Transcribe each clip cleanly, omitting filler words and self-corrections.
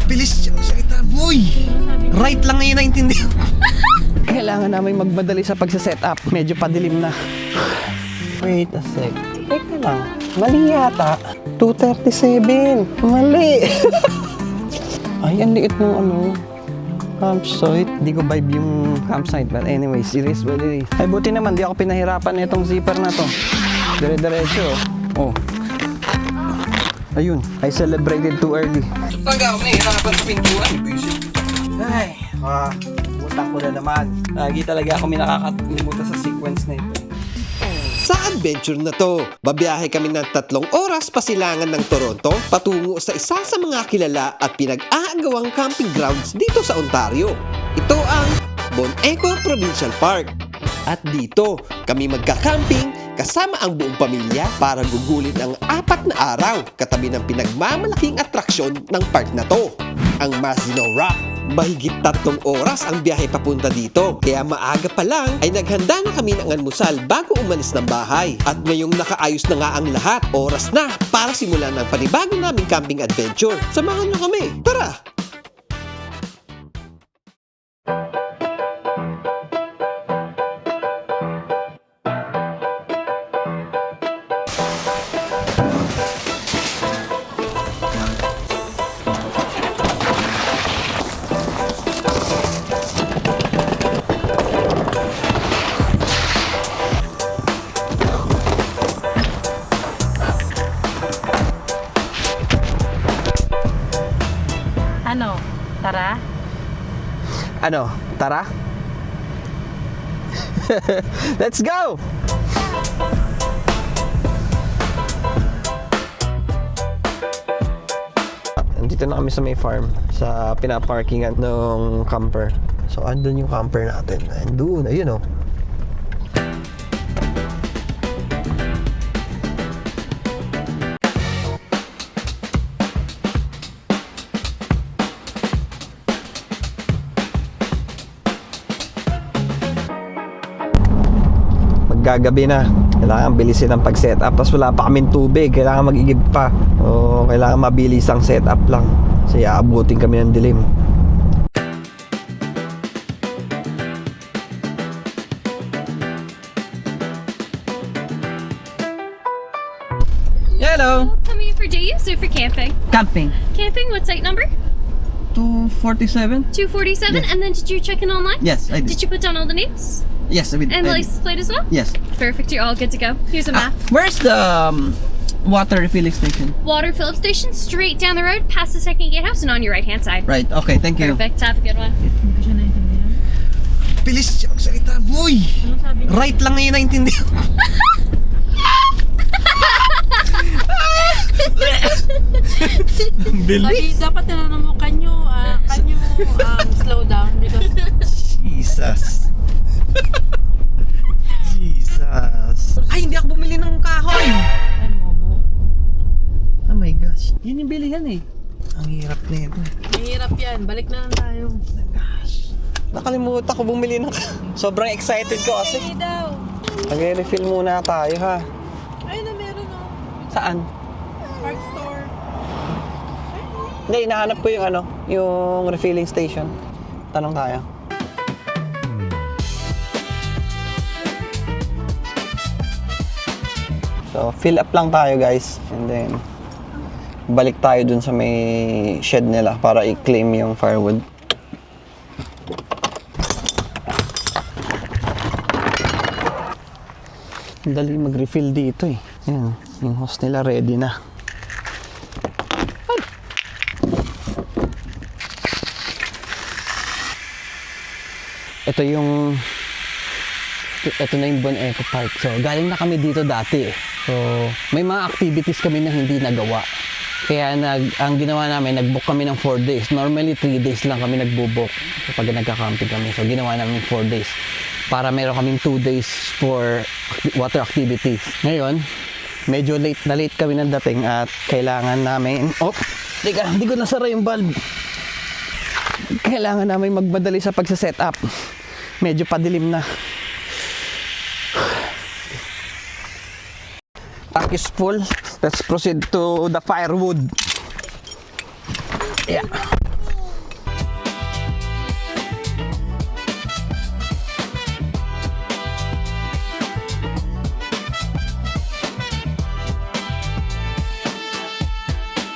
Bilis, salita, boy! Right lang ngayon naintindihan. Kailangan namin magmadali sa pagsa-set up. Medyo padilim na. Wait a sec. Teka lang. Mali yata. 2:37. Mali. Ay, ang liit ng campsite. Di ko vibe yung campsite. But anyways, it is what it is. Ay, buti naman. Di ako pinahirapan na itong zipper na to. Dire-diretso. Oh. Ayun. I celebrated too early. Talaga ako nahihirapan sa pintuan. Ay, utang ko na naman. Lagi talaga ako nakakalimutan sa sequence na ito. Sa adventure na to, babiyahe kami ng 3 oras pasilangan ng Toronto patungo sa isa sa mga kilala at pinag-aagawang camping grounds dito sa Ontario. Ito ang Bon Echo Provincial Park. At dito, kami magka-camping kasama ang buong pamilya para gugulin ang 4 na araw katabi ng pinagmamalaking atraksyon ng park na to, ang Mazenau Rock. Mahigit 3 oras ang biyahe papunta dito, kaya maaga pa lang ay naghanda na kami ng almusal bago umalis ng bahay. At ngayong nakaayos na nga ang lahat, oras na para simulan ang panibago naming camping adventure. Samahan niyo kami, tara! Tara? Tara? Let's go! Nandito na kami sa may farm, sa pinaparkingan ng camper. So, andun yung camper natin. Andun, ayun oh. Gagabi na, kailangan bilisin ang pag-setup, tapos wala pa kaming tubig, kailangan mag-igib pa, o kailangan mabilis ang setup lang kasi aabutin kami ng dilim. Hello! Coming in for day use or for camping? Camping. Camping, what site number? 247? 247, Yes. and then did you check in online? Yes, I did. Did you put down all the names? Yes, I did. And the license plate as well? Yes. Perfect, you're all good to go. Here's a map. Where's the water refilling station? Water fill-up station, straight down the road, past the second gatehouse, and on your right-hand side. Right, okay, thank you. Perfect, have a good one. Bilis, salita, boy! Right lang ngayon naintindihan. Ay, dapat tinanong mo, can you slow down because Jesus. Jesus. Ay, hindi ako bumili ng kahoy. ay momo. Oh my gosh. Yun yung bilihan eh. Ang hirap na ito. Mahirap yan, balik na lang tayo. Nakalimutan ko bumili ng sobrang excited ko kasi. Ay daw. Mag-refill muna tayo ha. Ay na meron Saan? park store. Hindi, hinahanap ko yung yung refilling station. Tanong tayo. So, fill up lang tayo guys. And then, balik tayo dun sa may shed nila para i-claim yung firewood. Ang dali mag-refill dito eh. Ayan, yung hose nila ready na. Ito na yung Bon Echo Park. So, galing na kami dito dati eh. So, may mga activities kami na hindi nagawa. Kaya ang ginawa namin, nag-book kami ng 4 days. Normally, 3 days lang kami nag-book kapag nagka-camping kami. So, ginawa namin 4 days. Para meron kaming 2 days for water activities. Ngayon, medyo late kami ng dating at kailangan namin... Oh, teka, hindi ko nasara yung bulb. Kailangan namin magmadali sa pagsa-set up. Medyo padilim na. Tank is full. Let's proceed to the firewood. Yeah.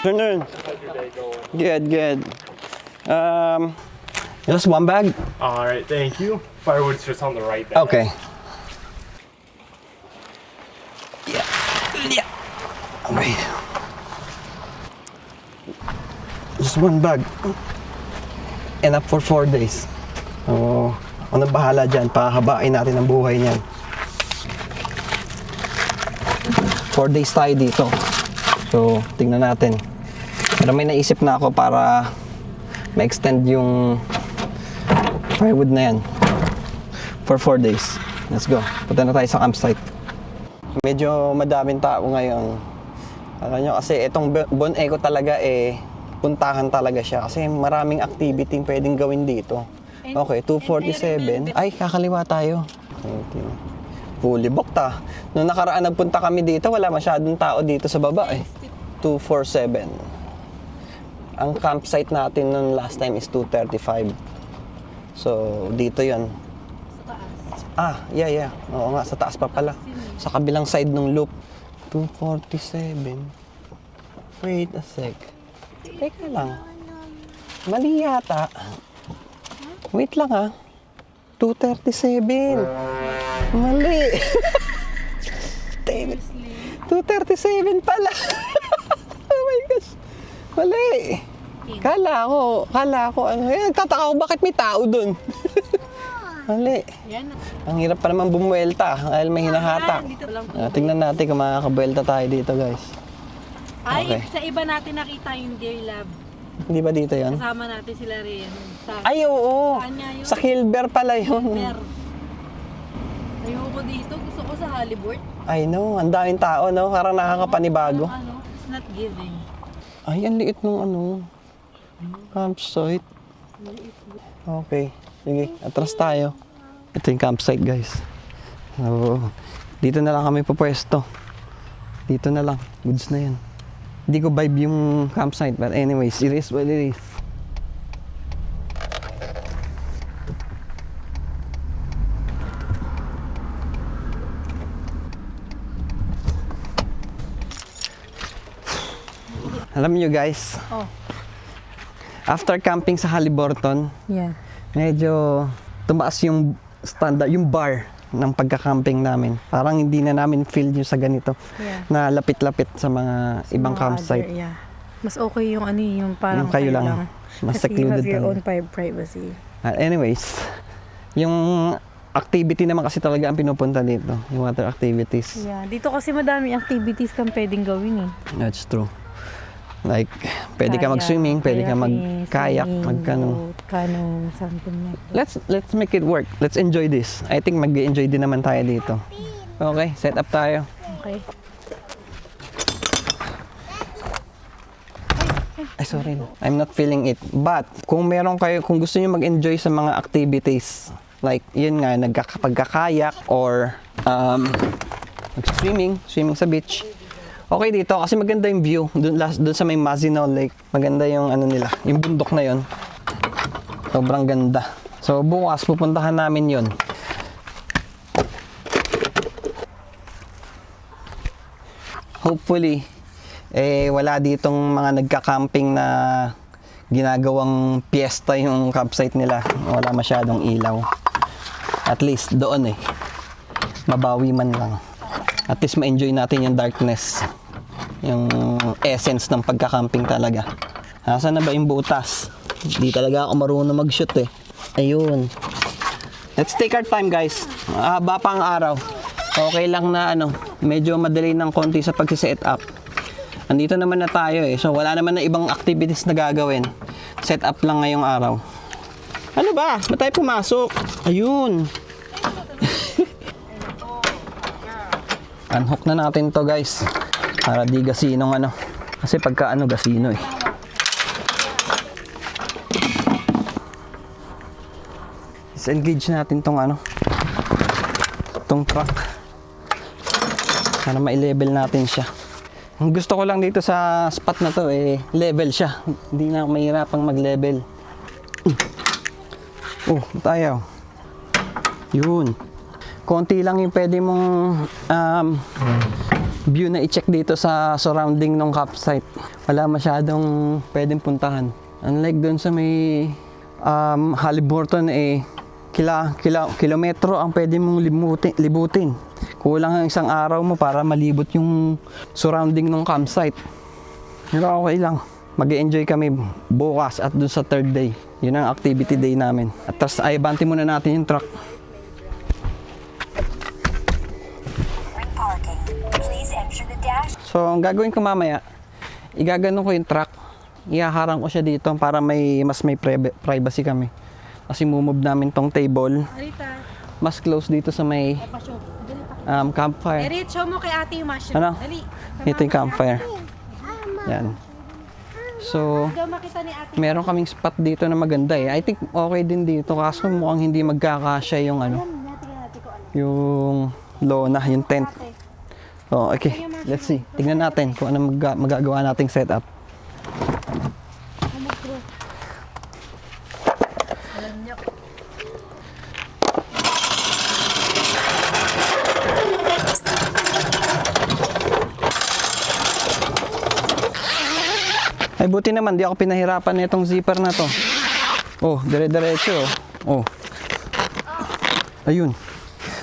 Afternoon. Good, good. Just one bag? All right, thank you. Firewood's just on the right there. Okay. Yeah. Okay. Just one bag. Enough for 4 days. Oh, ano bahala dyan? Pahabain natin ang buhay niyan. 4 days tayo dito. So, tingnan natin. Pero may naisip na ako para ma-extend yung firewood na yan for 4 days. Let's go. Punta na tayo sa campsite. Medyo madaming tao ngayon. Alam nyo, kasi itong Bon Eco talaga puntahan talaga siya kasi maraming activity pwedeng gawin dito. Okay, 247. Ay, kakaliwa tayo. Okay. Fully booked ah. Noong nakaraan nagpunta kami dito, wala masyadong tao dito sa baba 247. Ang campsite natin noong last time is 235. So, dito yon. Yeah. Oo nga, sa taas pa pala. Sa kabilang side ng loop. 247. Wait a sec. Teka lang. Mali yata. Wait lang ha. 237. Mali. Damn it. 237 pala. Oh my gosh. Mali. Kala ko, nagtataka ko bakit may tao dun. Mali. Ang hirap pa naman bumuelta dahil may hinahatak. Tingnan natin kung makakabuelta tayo dito, guys. Ay, Okay. sa iba natin nakita yung Deer Lab. Hindi ba dito yon? Kasama natin sila rin. Ay, oo. Saan nga yun? Sa Kilber pala yun. Ayoko dito. Gusto ko sa Halibut. I know. Ang daming tao, no? Parang nakakapanibago. It's not giving. Ay, ang liit nung campsite. Okay. Sige, atras tayo. Ito yung campsite, guys. So, dito na lang kami pupwesto. Dito na lang. Goods na yan. Hindi ko vibe yung campsite, but anyways, it is what it is. Alam niyo guys, after camping sa Haliburton, Yeah. medyo tumaas yung standard, yung bar ng pagka-camping namin. Parang hindi na namin feel yung sa ganito Yeah. na lapit-lapit sa mga ibang campsite. Yeah. Mas okay yung yung parang Yung kayo lang. Mas Kasi you secluded have your talaga. own privacy. Anyways, yung activity naman kasi talaga ang pinupunta dito, yung water activities. Yeah. Dito kasi madami activities kang pwedeng gawin That's true. Like, pwede ka mag-swimming, pwede ka mag-kayak, mag-canoe. Canoe, something like that. Let's make it work. Let's enjoy this. I think mag-enjoy din naman tayo dito. Okay, set up tayo. Okay. Ay, sorry. I'm not feeling it. But, kung meron kayo, kung gusto niyo mag-enjoy sa mga activities, like, yun nga, pagkakayak or swimming sa beach, okay dito kasi maganda yung view. Doon sa may Mazinao Lake, maganda yung nila, yung bundok na yun. Sobrang ganda. So, bukas pupuntahan namin yun. Hopefully, wala ditong mga nagka-camping na ginagawang piyesta yung campsite nila. Wala masyadong ilaw. At least doon mabawi man lang. At least ma-enjoy natin yung darkness. Yung essence ng pagka-camping talaga. Nasaan na ba yung butas? Hindi talaga ako marunong mag-shoot Ayun. Let's take our time, guys. Haba pa ang araw. Okay lang na medyo madali ng konti sa pag-set up. Andito naman na tayo So wala naman na ibang activities na gagawin. Set up lang ngayong araw. Ano ba? Ba't tayo pumasok? Ayun. Unhook na natin to, guys. Para di gasinong Kasi pagka gasino Let's engage natin tong truck. Para ma-level natin siya. Ang gusto ko lang dito sa spot na to level siya. Hindi na ako mahirapang mag-level. Tayo. Yun. Konti lang yung pwede mong view na i-check dito sa surrounding ng campsite. wala masyadong pwedeng puntahan. Unlike doon sa may Haliburton kilometro ang pwede mong libutin. Kulang ang isang araw mo para malibot yung surrounding ng campsite. Pero okay lang. Mag-enjoy kami bukas at dun sa third day. Yun ang activity day namin. At tapos ay banti muna natin yung truck. So, ang gagawin ko mamaya, igaganon ko yung truck. Ihaharang ko siya dito para may privacy kami. Kasi move namin tong table. Arita. Mas close dito sa may campfire. Erit, show mo kay ate yung mushroom. Ano? Dali. Ito yung campfire. Yan. So, Daw makita ni ate. meron kaming spot dito na maganda eh. I think okay din dito kaso mukhang hindi magkakasya yung yung lona, yung tent. Oh, okay. Let's see. Tingnan natin kung ano magagawa nating setup. Ay buti naman, di ako pinahirapan na itong zipper na to. Oh, dire-diretso. Oh. Ayun.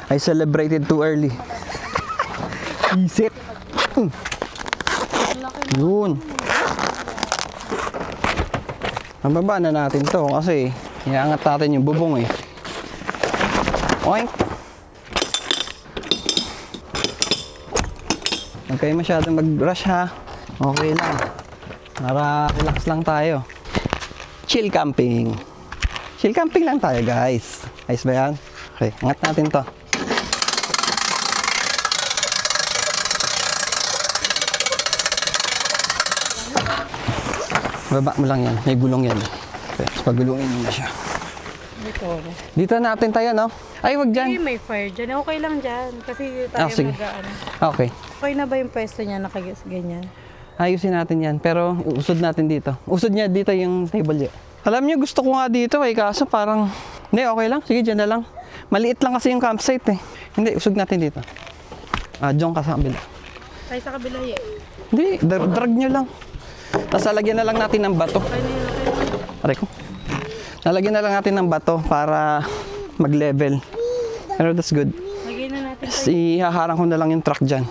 I celebrated too early. Isit. Yun. Mababa na natin to kasi iangat natin yung bubong eh. Oink. Huwag kayo masyadong mag-rush ha. Okay lang. Para relax lang tayo. Chill camping. Chill camping lang tayo guys. Ayos ba yan? Okay, angat natin to. Baba mo lang yan. May gulong yan. Okay, pagulungin mo na siya. Dito natin tayo, no? Ay, wag dyan. May fire dyan. Okay lang dyan. Kasi tayo sige. mag-ano. Okay. Okay na ba yung pwesto niya nakaganyan? Ayusin natin yan. Pero usod natin dito. Usod niya dito yung table niya. Alam niyo, gusto ko nga dito eh. Kaso parang, hindi, okay lang. Sige, dyan na lang. Maliit lang kasi yung campsite eh. Hindi, usog natin dito. Diyan ka sa kabila. Tayo sa kabila eh. Hindi, drag nyo lang. Tapos lalagyan na lang natin ng bato. Aray ko. Lalagyan na lang natin ng bato para mag-level. Pero that's good. Lagyan na natin. Ihaharang ko na lang yung truck dyan.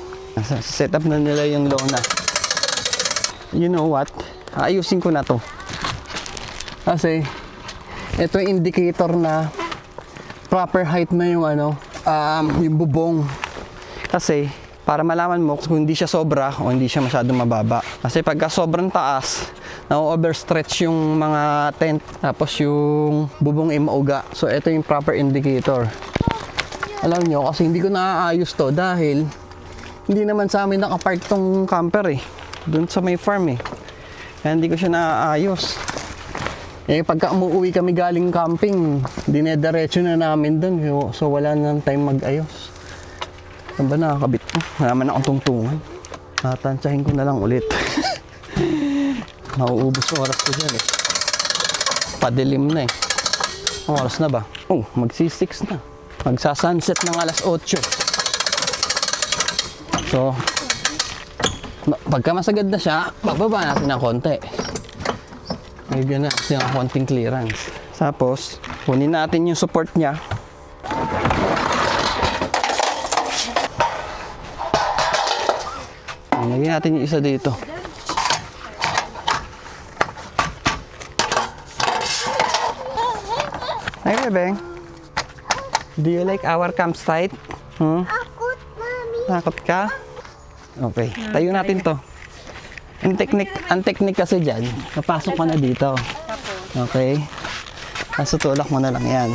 Set up na nila yung lona. You know what? Ayusin ko na to. Kasi ito yung indicator na proper height na yung yung bubong. Kasi para malaman mo kung hindi siya sobra o hindi siya masyadong mababa. Kasi pagka sobrang taas, na-overstretch yung mga tent, tapos yung bubong ay mauga. So ito yung proper indicator. Alam nyo, kasi hindi ko naaayos to dahil hindi naman sa amin nakapark tong camper eh. Doon sa may farm eh. Kaya hindi ko siya naaayos. Eh pagka umuwi kami galing camping, dinediretso na namin doon. So wala nang time mag-ayos. Saan ba nakakabit ko? Wala naman akong tungtungan. Tatansyahin ko na lang ulit. Mauubos oras ko dyan eh. Padilim na eh. Oras na ba? Oh, magsi-6 na. Magsa-sunset ng alas 8. So, pagka masagad na siya, bababa natin ng konti. Bigyan natin ng konting clearance. Tapos, kunin natin yung support niya. Lagyan natin yung isa dito. Hi, Bebeng. Do you like our campsite? Takot, Mami. Takot ka? Okay, tayo natin to. Ang technique kasi dyan, napasok ka na dito. Okay? Tapos tutulak mo na lang yan.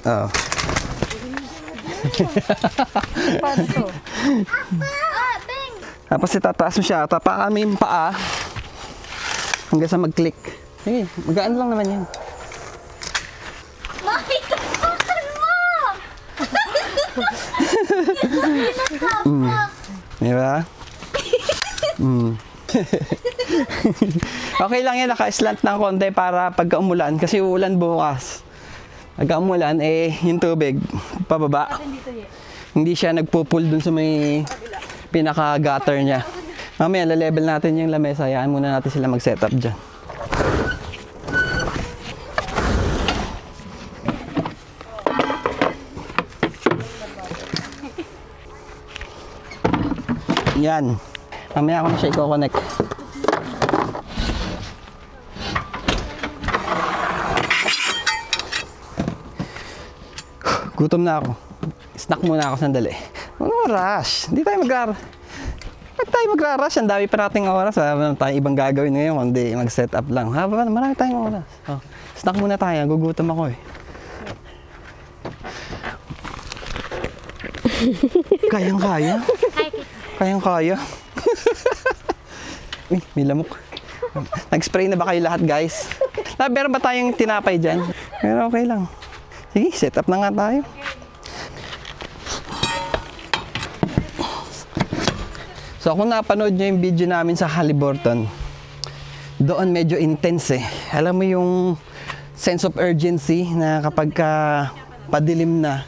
Oh. Tapos itataas mo siya, tapakan mo yung paa hanggang sa mag-click. Sige, magaan lang naman yan. Mami, tapakan mo! Diba? Okay lang yan, naka-slant ng konti para pagka umulan, kasi uulan bukas. Pagka umulan, yung tubig, pababa. Hindi siya nagpo-pull dun sa may pinaka-gutter niya. Mamaya, level natin yung lamesa. Hayaan muna natin sila mag-setup dyan. Yan. Mamaya ako na siya i-connect. Gutom na ako. Snack muna ako sandali. Ano rush? Hindi tayo Pag tayo magra-rush, ang dami pa nating oras. Wala tayong ibang gagawin ngayon, kundi mag-set up lang. Marami tayong oras. Oh, snack muna tayo. Gugutom ako eh. Kayang-kaya. Kayang-kaya. Uy, may lamok. Nag-spray na ba kayo lahat, guys? Meron ba tayong tinapay dyan? Pero okay lang. Sige, set up na nga tayo. So kung napanood nyo yung video namin sa Halliburton, doon medyo intense eh. Alam mo yung sense of urgency na kapag padilim na,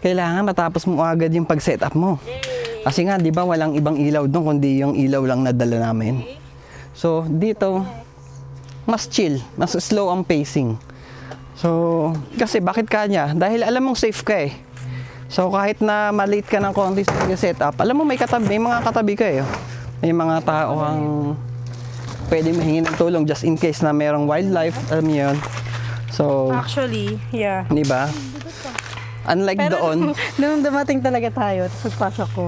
kailangan matapos mo agad yung pag-set up mo. Kasi nga, di ba, walang ibang ilaw doon, kundi yung ilaw lang na dala namin. So dito, mas chill, mas slow ang pacing. So, kasi bakit kanya? Dahil alam mong safe ka eh. So, kahit na malate ka ng konti sa setup, alam mo may mga katabi ka eh. May mga tao kang pwede mahingi ng tulong just in case na merong wildlife, alam mo yun. So, Actually, yeah. di ba? Unlike Pero doon, nung dumating talaga tayo, tapos pagpasok ko,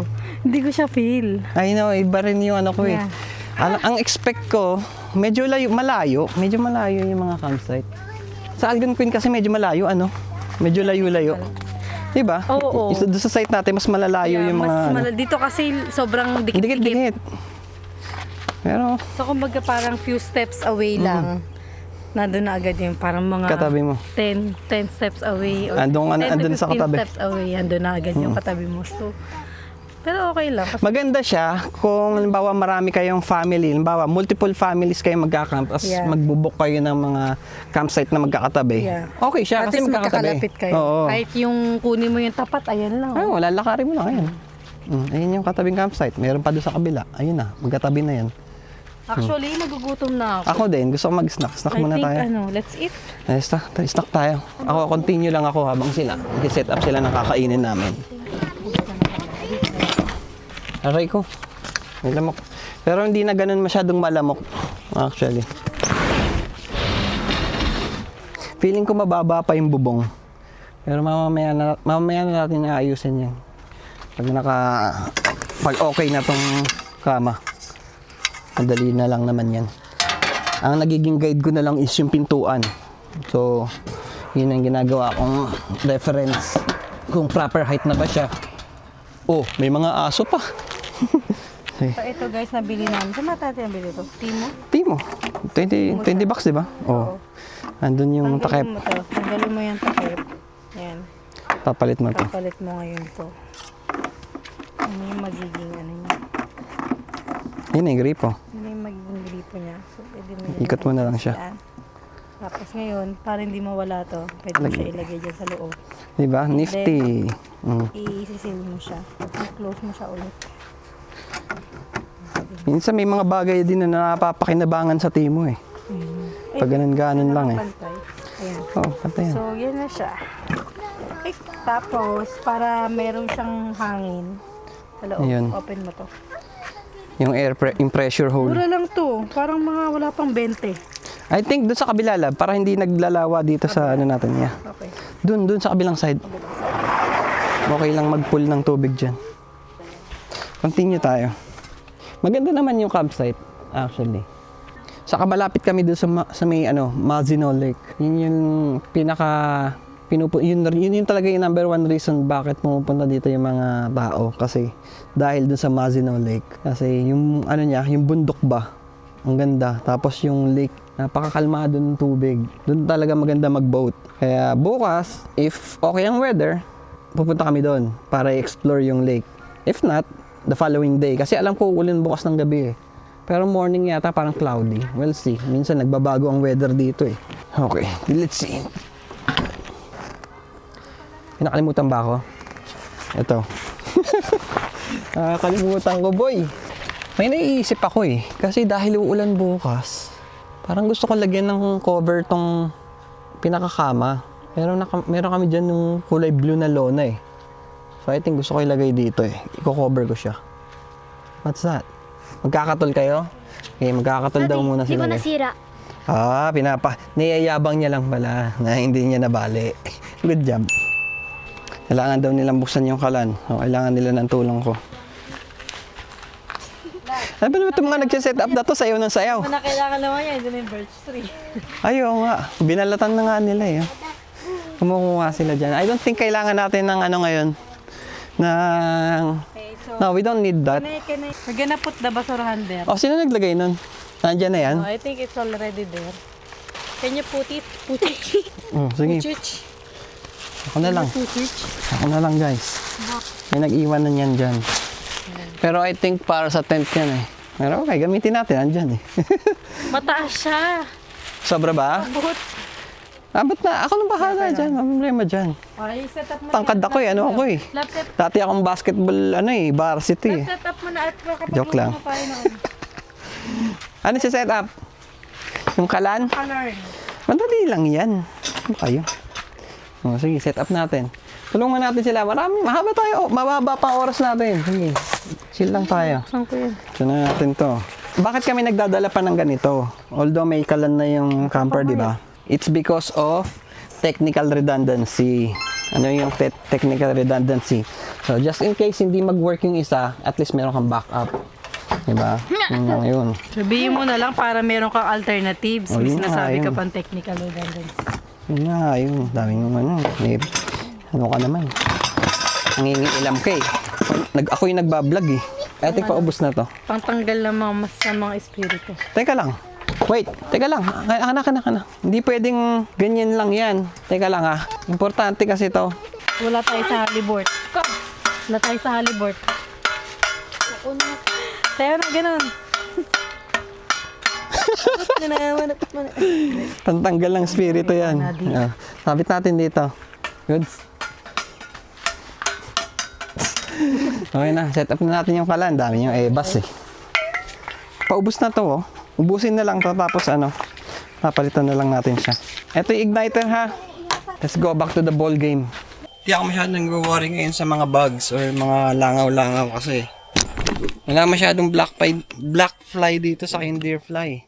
hindi ko siya feel. I know, iba rin yung ano ko eh. Yeah. Ang expect ko, medyo malayo yung mga campsite. Sa Algonquin kasi medyo malayo, medyo layo-layo. Diba? Oo. Doon sa site natin, mas malalayo yung mga... Dito kasi sobrang dikit-dikit. Dikit-dikit. Pero, So, kumbaga parang few steps away lang. Nandun na agad yung parang mga katabi mo. 10 steps away. Or Andun 10 to sa 15 katabi. steps away. Andun na agad yung katabi mo. So, pero okay lang. Kasi Maganda siya kung halimbawa marami kayong family, halimbawa multiple families kayo magkakamp, as Yeah. magbubuk kayo ng mga campsite na magkakatabi. Yeah. Okay siya at kasi least magkakatabi. magkakalapit kayo. Oo. Kahit yung kunin mo yung tapat, ayan lang. Ay, wala, lakarin mo lang. Ayan. Ayun yung katabing campsite. Meron pa doon sa kabila. Ayun na, magkatabi na yan. Actually, nagugutom na ako. Ako din, gusto ko mag-snack. Snack I muna think, tayo. let's eat. Snack tayo. Ako, continue lang ako habang sila. Mag-set up sila ng kakainin namin. Aray ko. May lamok. Pero hindi na ganun masyadong malamok. Actually. Feeling ko mababa pa yung bubong. Pero mamaya na natin aayusin yan. Pag okay na tong kama. Madali na lang naman yan. Ang nagiging guide ko na lang is yung pintuan. So, yun ang ginagawa kong reference. Kung proper height na ba siya. Oh, may mga aso pa. So, ito guys, nabili namin. Saan natin nabili ito? Timo? Timo. 20 bucks, di ba? Oo. Andun yung takip. Tanggalin mo to. Tanggalin mo yung takip. Yan. Papalit mo to. Papalit mo ngayon to. Ano yung magiging ano niya? Yun yung gripo. Ano yung magiging gripo niya? So, pwede mo Ikot mo na lang siya. yan. Tapos ngayon, para hindi mawala to, pwede mo siya ilagay dyan sa loob. Di ba? Nifty. I-seal mo siya. I-close mo siya ulit. Minsan may mga bagay din na napapakinabangan sa Timo eh. Pag ganun-ganon lang eh. Pantay. Ayan. Oo, pantay yan. So, yan na siya. Okay. Tapos, para meron siyang hangin sa loob, Ayun. open mo to. Yung yung pressure hole. Mura lang to. Parang mga wala pang 20. I think doon sa kabila lab, para hindi naglalawa dito sa ano natin. Yeah. Okay. Doon sa kabilang side. Okay lang mag-pull ng tubig dyan. Continue tayo. Maganda naman yung campsite, actually. Saka malapit kami doon sa may Mazino Lake. Yun yung yun talaga yung number one reason bakit pumupunta dito yung mga tao. Kasi dahil doon sa Mazino Lake. Kasi yung yung bundok ba, ang ganda. Tapos yung lake, napakakalmado ng tubig. Doon talaga maganda mag-boat. Kaya bukas, if okay ang weather, pupunta kami doon para i-explore yung lake. If not, the following day. Kasi alam ko ulan bukas ng gabi eh. Pero morning yata parang cloudy. We'll see. Minsan nagbabago ang weather dito eh. Okay, let's see. Pinakalimutan ba ako? Ito. Kalimutan ko, boy. May naiisip ako eh. Kasi dahil uulan bukas, parang gusto ko lagyan ng cover tong pinakakama. Meron kami dyan yung kulay blue na lona eh. So I think gusto ko ilagay dito eh. Iko-cover ko siya. What's that? Magkakatol kayo? Okay, magkakatol daw muna Di sila. ba guys. nasira? Niyayabang niya lang pala na hindi niya nabali. Good job. Kailangan daw nilang buksan yung kalan. O, kailangan nila ng tulong ko. Ano ba naman itong mga nagsiset up na to? Sayaw ng sayaw. Na kailangan naman yan, ito na yung birch tree. Ayaw nga. Binalatan na nga nila eh. Kumukuha sila dyan. I don't think kailangan natin ng ano ngayon. Okay, so, No, we don't need that. we're gonna put the basurahan there. O, sino naglagay nun? Nandyan na yan? Oh, I think it's already there. Can you put it? Put it? Sige. Ako na lang. Ako na lang, guys. May nag-iwan na yan dyan. Pero I think para sa tent yan eh. Pero okay, gamitin natin. Andyan eh. Mataas siya. Sobra ba? But, Ba't na? Ako nang bahala dyan. May problema dyan. okay, set up mo Tangkad ako eh. Ano ako eh. Dati akong basketball, varsity eh. Set up mo na at kapag Joke lang. tayo na Ano si set up? Yung kalan? color. Madali lang yan. Ano kayo? O, sige, set up natin. Tulungan natin sila. Mahaba tayo. Mababa pa oras natin. Sige. Chill lang tayo. Saan ko yun? Tunan natin to. Bakit kami nagdadala pa ng ganito? Although may kalan na yung camper, di ba? It's because of technical redundancy. Ano yung technical redundancy? So, just in case hindi mag-work yung isa, at least meron kang backup. Diba? Yun. Sabihin mo na lang para meron kang alternatives. Oh, Mas yun nga, nasabi ka yun. pang technical redundancy. Yun nga, yun. Daming ano ka naman. Nangingiilam ka eh. Ako yung nagbablog eh. I think paubos na to. Pangtanggal ng mga masamang espiritu. Teka lang. Wait, teka lang. Anak. Hindi pwedeng ganyan lang yan. Teka lang ha. Importante kasi to. Wala tayo sa halibort. Wala tayo sa halibort. Tayo na, ganun. Pantanggal ng spirito yan. Sabit natin dito. Good. Okay na. Set up na natin yung kalan. Dami yung ebas eh. Paubos na to oh. Ubusin na lang to tapos papalitan na lang natin siya. Ito yung igniter ha. Let's go back to the ball game. Hindi ako masyadong nag-worry ngayon sa mga bugs or mga langaw-langaw kasi wala masyadong black fly dito sa deer fly.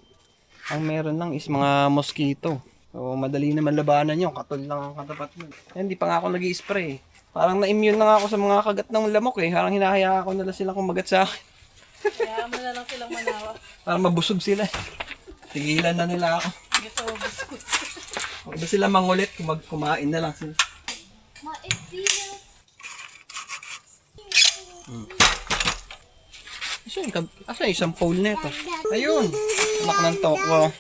Ang meron lang is mga mosquito. So madali naman labanan yun. Katol lang ang katapat nun. Hindi pa nga ako nag-i-spray. Parang na-immune na nga ako sa mga kagat ng lamok eh. Parang hinahaya ko na lang sila kumagat sa akin. Kaya mo na lang silang manawa. Para mabusog sila. Tigilan na nila ako. Huwag na sila mangulit. Kumain na lang sila. Asa yung isang pole nito? Ayun! Anak ng tokwa.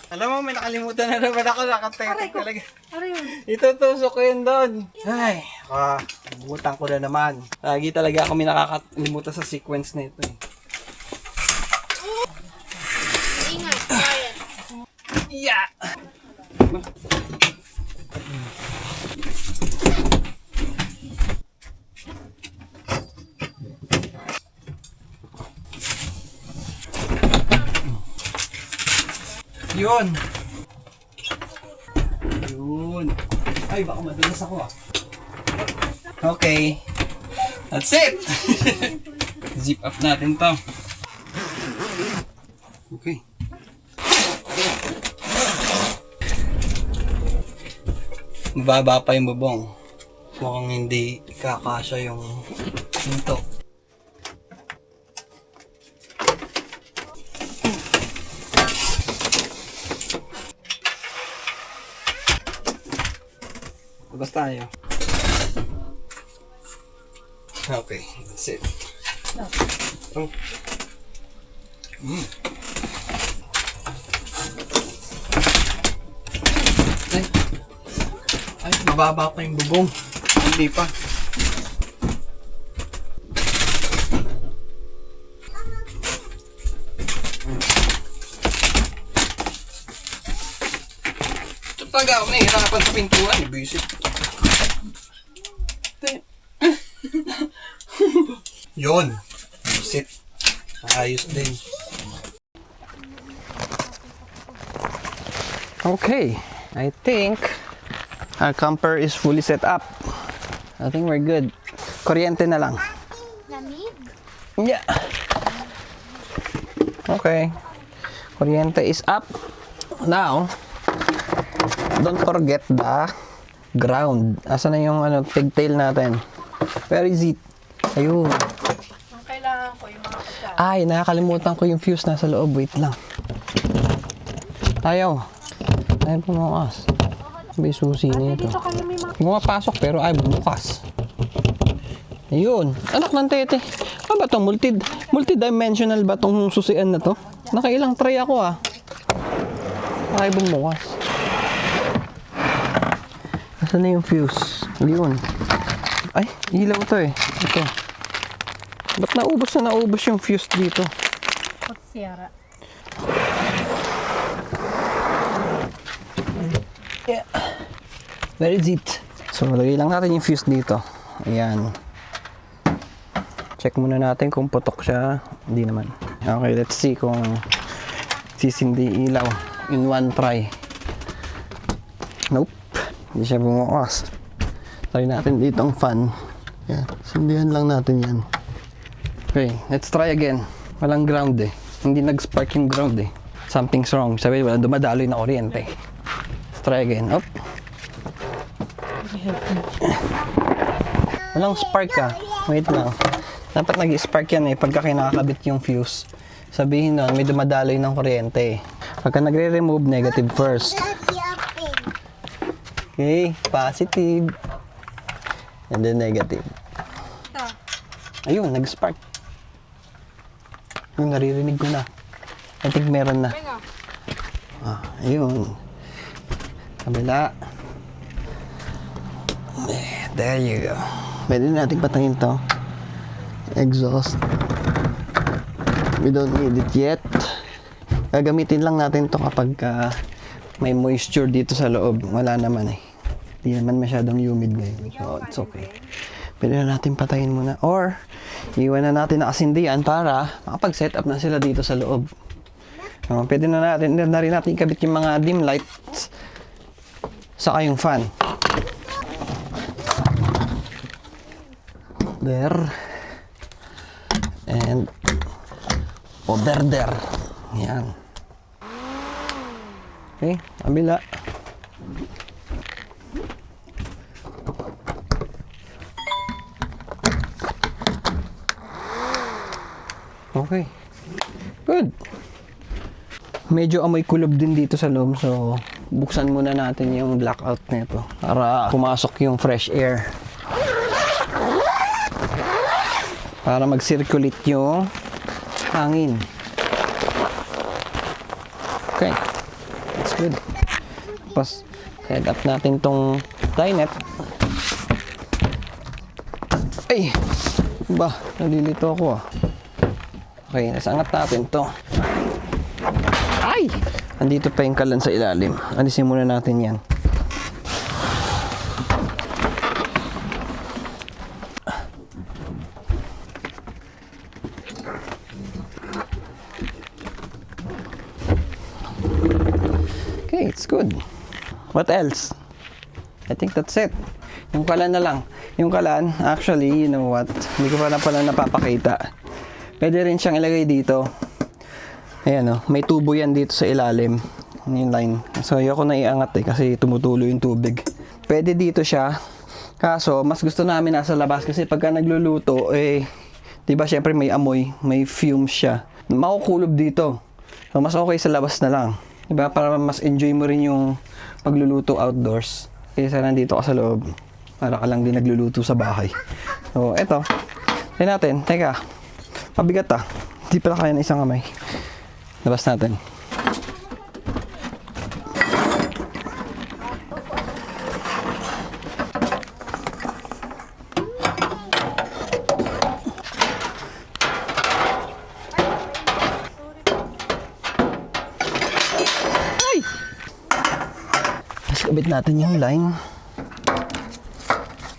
Alam mo, may nakalimutan na naman ako. Nakatetek talaga. Ano yun? Itutusok ko yun doon. Ay, butang ko na naman. Lagi talaga ako may nakakalimutan sa sequence na ito. Ingat, quiet. Yeah! Yun! Yun! Ay, baka madulas ako ah. Okay. That's it! Zip up natin to. Okay. Mababa pa yung bubong. Mukhang hindi kakasya yung pinto. Labas tayo. Okay, that's it. Oh. Ay, mababa pa yung bubong. Hindi pa. Ito talaga ako nahihirapan sa pintuan. Bisit. Yun. Sit. Ayos din. Okay, I think our camper is fully set up. I think we're good. Kuryente na lang. Lamig? Yeah. Okay. Kuryente is up. Now, don't forget the ground. Asa na yung pigtail natin? Where is it? Ayun. Ang kailangan ko yung mga pagkain. Ay, nakakalimutan ko yung fuse nasa loob. Wait lang. Ayaw. Ayaw bumukas. May susi nito. Dito kami may mga... Pumapasok pero ay bumukas. Ayun. Anak ng tete. Ano ba ito? Multidimensional ba itong susian na to? Nakailang try ako ah. Ay bumukas. Nasaan na yung fuse? Ayun. Ay, ilaw to eh. Ito. Ba't naubos yung fuse dito? Pagsiyara. Yeah. Where is it? So, lagay lang natin yung fuse dito. Ayan. Check muna natin kung putok siya. Hindi naman. Okay, let's see kung sisindi ilaw in one try. Nope. Hindi siya bumukas. Try natin dito ang fan. Yan. Sindihan lang natin yan. Okay, let's try again. Walang ground eh. Hindi nag-spark yung ground eh. Something's wrong. Sabi, wala dumadaloy na kuryente. Let's try again. Up. Walang spark ah. Wait lang. Dapat nag-spark yan eh pagka kinakabit yung fuse. Sabihin nun, may dumadaloy ng kuryente. Pagka nagre-remove, negative first. Okay, positive. And then negative. Ayun, nag-spark. Yung naririnig ko na. I think meron na. Ah, ayun. Kabila. There you go. Pwede natin patayin to. Exhaust. We don't need it yet. Gagamitin lang natin to kapag may moisture dito sa loob. Wala naman eh. Hindi naman masyadong humid ngayon. So, it's okay. Pwede na natin patayin muna. Or, iwan na natin nakasindihan para makapag-set up na sila dito sa loob. Pwede na rin natin ikabit yung mga dim lights saka yung fan. There. And over there. Yan. Okay, kabila. Okay. Good. Medyo amoy kulob din dito sa loob, so buksan muna natin yung blackout nito para pumasok yung fresh air. Para mag-circulate yung hangin. Okay. That's good. Tapos, set up natin tong dinette. Ay! Ba, nalilito ako ah. Okay, nasangat natin to. Ay! Andito pa yung kalan sa ilalim. Alisin muna natin yan. Okay, it's good. What else? I think that's it. Yung kalan na lang. Yung kalan, actually, you know what? Hindi ko pala napapakita. Pwede rin siyang ilagay dito. Ayan o, may tubo yan dito sa ilalim. Yung line. So, ayoko na iangat eh, kasi tumutulo yung tubig. Pwede dito siya. Kaso, mas gusto namin nasa labas kasi pagka nagluluto, eh, diba syempre may amoy, may fumes siya. Makukulob dito. So, mas okay sa labas na lang. Diba? Para mas enjoy mo rin yung pagluluto outdoors. Kaysa nandito ka sa loob. Para ka lang din nagluluto sa bahay. So, eto. Tignan natin. Teka. Mabigat ah. Hindi pala kaya ng isang kamay. Labas natin. Ay! Mas Ikabit natin yung line.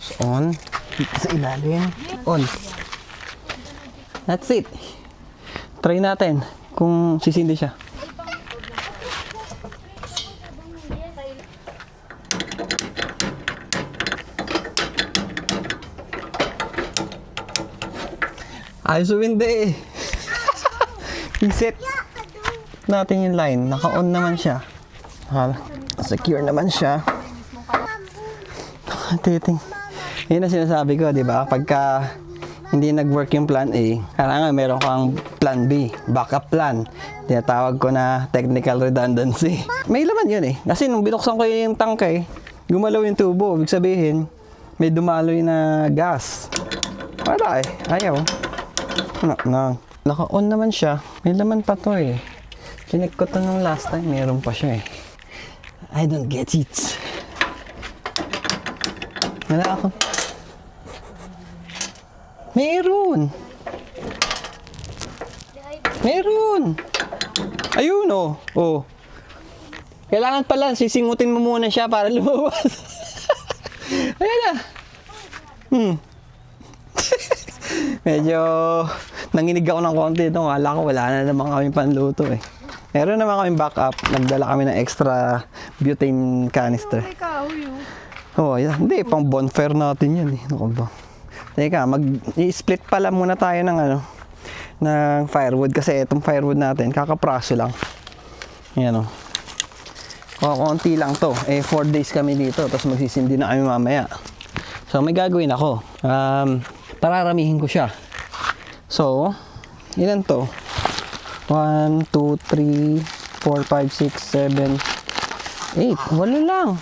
So, on. Dito sa ilalim. On. That's it. Try natin kung sisindi siya. Ayos o hindi. Iset natin yung line. Naka-on naman siya. Secure naman siya. Titing. Yun ang sinasabi ko, di ba? Pagka hindi nag-work yung plan A, kailangan meron kang plan B, backup plan. Tinatawag ko na technical redundancy. May laman yun eh. Kasi nung binuksan ko yung tangkay, gumalaw yung tubo. Ibig sabihin, may dumaloy na gas. Wala eh. Ayaw. Naka-on naman siya. May laman pa to eh. Chinek ko to nung last time. Meron pa siya eh. I don't get it. Wala ako. Meron. Meron. Ayun oh. Oh. Kailangan pala sisingutin mo muna siya para lumabas. Ayan na. Medyo nanginig ako ng konti ito. Akala ko wala na naman kami panluto eh. Meron naman kami backup. Nagdala kami ng extra butane canister. Oh, yeah. Hindi, pang bonfire natin yan eh. Ano ba? Teka, i-split pala muna tayo ng ng firewood kasi itong firewood natin, kakapraso lang. Yan o. Konti lang to. 4 days kami dito, tapos magsisindi na kami mamaya. So, may gagawin ako. Pararamihin ko siya. So, ilan to? 1, 2, 3, 4, 5, 6, 7, 8. 8 lang.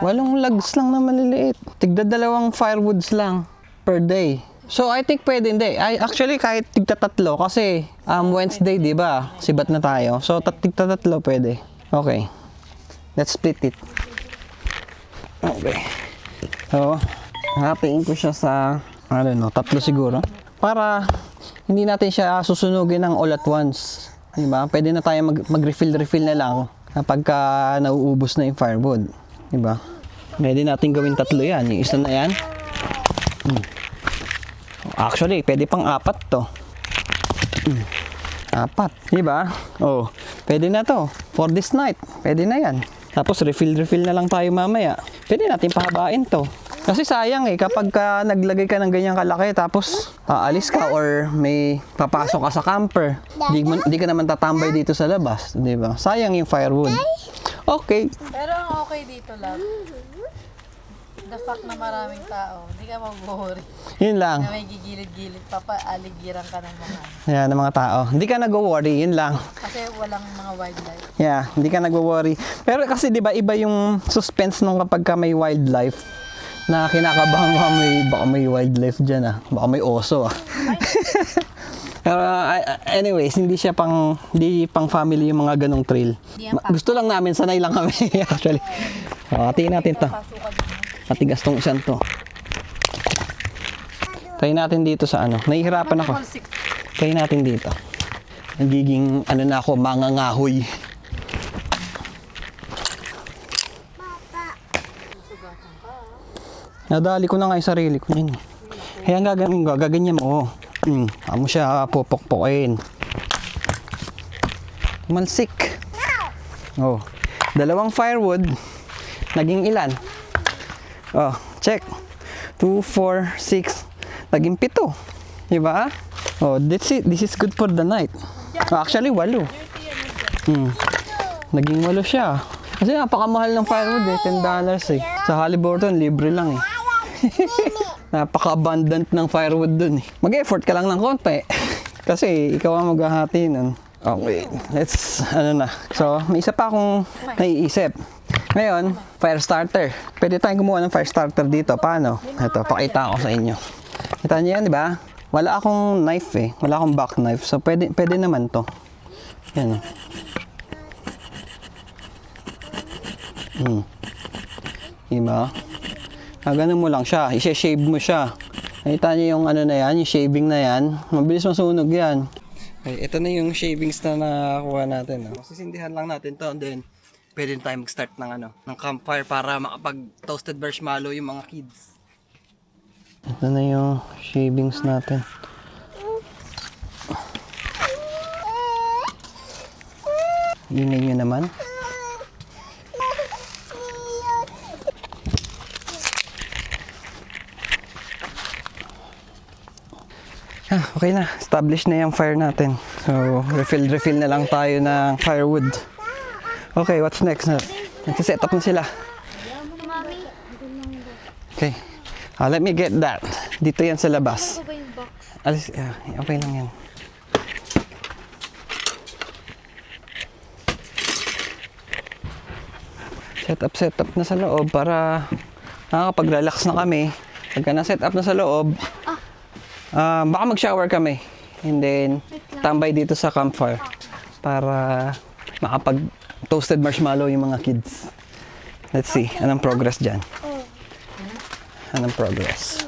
8 logs lang na maliliit. Tigda 2 firewoods lang per day. So, I think pwede hindi. Actually, kahit tigta 3 kasi Wednesday, di ba? Sibat na tayo. So, tigta 3 pwede. Okay. Let's split it. Okay. So, hatiin ko siya sa, I don't know, 3 siguro. Para hindi natin siya susunugin ng all at once. Di ba? Pwede na tayo mag-refill na lang kapag nauubos na yung firewood. Diba? Pwede natin gawin 3 yan. Yung isa na yan. Actually, pwede pang 4 to. 4. Diba? Oh, pwede na to. For this night. Pwede na yan. Tapos refill na lang tayo mamaya. Pwede natin pahabain to. Kasi sayang eh, kapag naglagay ka ng ganyang kalaki, tapos aalis ka or may papasok ka sa camper, di ka naman tatambay dito sa labas. Diba? Sayang yung firewood. Okay. Pero ang okay dito lang, the fact na maraming tao, hindi ka mag-worry. Yun lang. Na may gigilid-gilid, aligiran ka ng mga. Yan, ng mga tao. Hindi ka nag-worry, yun lang. Kasi walang mga wildlife. Yeah, hindi ka nag-worry. Pero kasi 'di ba iba yung suspense nung kapag ka may wildlife na kinakabahan ka baka may wildlife diyan ah. Baka may oso ah. Pero anyways, hindi pang family yung mga ganong trail. Gusto lang namin, sanay lang kami actually. Hatiin natin 'to. Matigas tong isang to. Try natin dito sa Nahihirapan ako. Try natin dito. Nagiging na ako, mangangahoy. Nadali ko na nga yung sarili ko yun. Kaya ang gaganyan mo. Amo siya popokpokin. Malsik. Oh. 2 firewood. Naging ilan? Oh, check. 2, 4, 6. Naging 7. Diba? Oh, this is good for the night. Oh, actually, 8. Naging 8 siya. Kasi napakamahal ng firewood eh. $10 eh. Sa Halliburton, libre lang eh. Napaka-abundant ng firewood dun eh. Mag-effort ka lang ng konti. Kasi ikaw ang maghahati nun. Okay, let's, So, may isa pa akong naiisip. Ngayon, fire starter. Pwede tayong gumawa ng fire starter dito. Paano? Ito, pakita ko sa inyo. Kita niyo yan, di ba? Wala akong knife eh. Wala akong back knife. So, pwede naman to. Yan. Diba? Ganun mo lang siya. I-shave mo siya. Nakita niyo yung na yan, yung shaving na yan. Mabilis masunog yan. Okay, ito na yung shavings na nakakuha natin. Sisindihan lang natin to. And then, pwede na tayo mag-start ng campfire para makapag-toasted marshmallow yung mga kids. Ito na yung shavings natin. Ingay nyo naman. Okay na. Establish na yung fire natin. So, refill na lang tayo ng firewood. Okay, what's next? Nagsiset up na sila. Okay. Let me get that. Dito yan sa labas. Alis, okay lang yan. Set up na sa loob para nakakapag-relax na kami. Pagka na-set up na sa loob, baka mag-shower kami. And then, tambay dito sa campfire para makapag-toasted marshmallow yung mga kids. Let's see, anong progress dyan? Anong progress?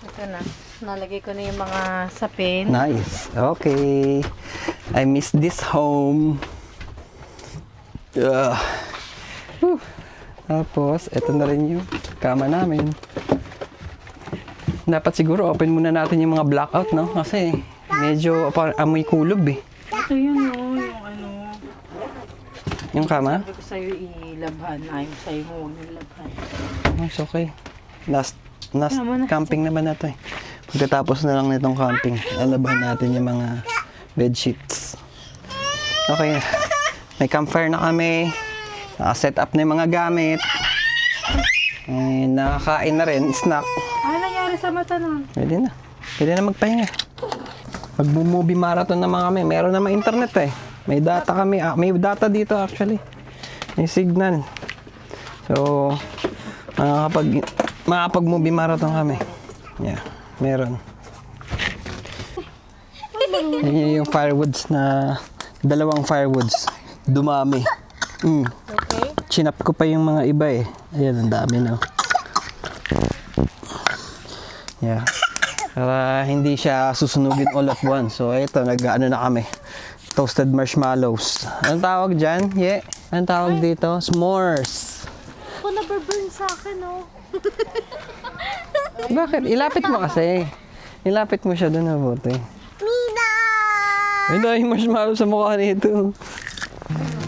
Ito na. Nalagay ko na yung mga sapin. Nice. Okay. I miss this home. Whew. Tapos, ito na rin yung kama namin. Dapat siguro open muna natin yung mga blackout, no? Kasi medyo amoy kulob eh. Ito yun yung ano. Yung kama? Sabi ko sa'yo ilabhan. Ayaw sa'yo mo huwag nilabhan. It's okay. Last Tama na. camping naman na to eh. Pagkatapos na lang nitong camping, alabahan natin yung mga bed sheets. Okay. May campfire na kami. Naka-set up na yung mga gamit. And nakakain na rin, snack. Ano nangyari sa mata nun? Pwede na. Pwede na magpahinga. Mag-movie marathon naman kami. Meron naman internet eh. May data kami. May data dito actually. May signal. So, makakapag-movie marathon kami. Yeah, meron. Yan yung firewoods na, dalawang firewoods. Dumami. Okay. Chinap ko pa yung mga iba eh. Ayan, ang dami na. Yeah. Para hindi siya susunugin all at once. So, ito, nag-ano na kami. Toasted marshmallows. Anong tawag dyan? Yeah. Anong tawag dito? S'mores. Ako nababurn sa akin, oh. Bakit? Ilapit mo kasi. Ilapit mo siya doon na buti. Mina! Ay, dahil marshmallow sa mukha nito.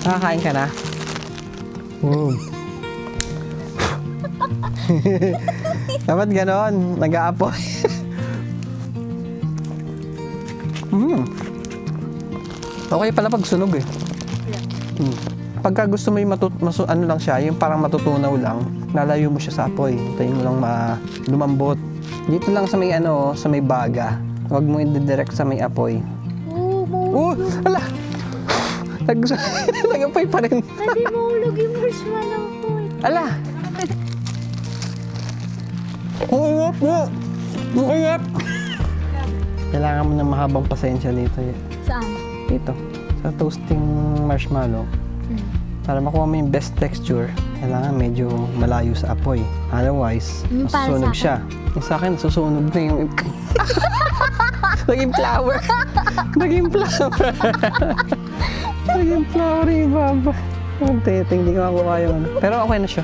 Nakakain ka na? Wow. Dapat ganon. Nag-aapoy. Okay pala pag sunog eh. Pagka gusto mo yung ano lang siya, yung parang matutunaw lang, lalayo mo siya sa apoy. Hintayin mo lang lumambot. Dito lang sa may sa may baga. Huwag mo i-direct sa may apoy. Oh, ala! Nag-apoy pa rin. Hindi mahulog yung marshmallow ko. Ala! Huyap mo! Huyap! Kailangan mo ng mahabang pasensya dito. Saan? Dito. Sa toasting marshmallow. Para makuha mo yung best texture, kailangan medyo malayo sa apoy. Otherwise, Para masusunog sa siya. Yung sa akin, susunog na yung... Naging flower! Naging flower! Naging flower yung baba. Ang tete, hindi ko makuha yung ano. Pero okay na siya.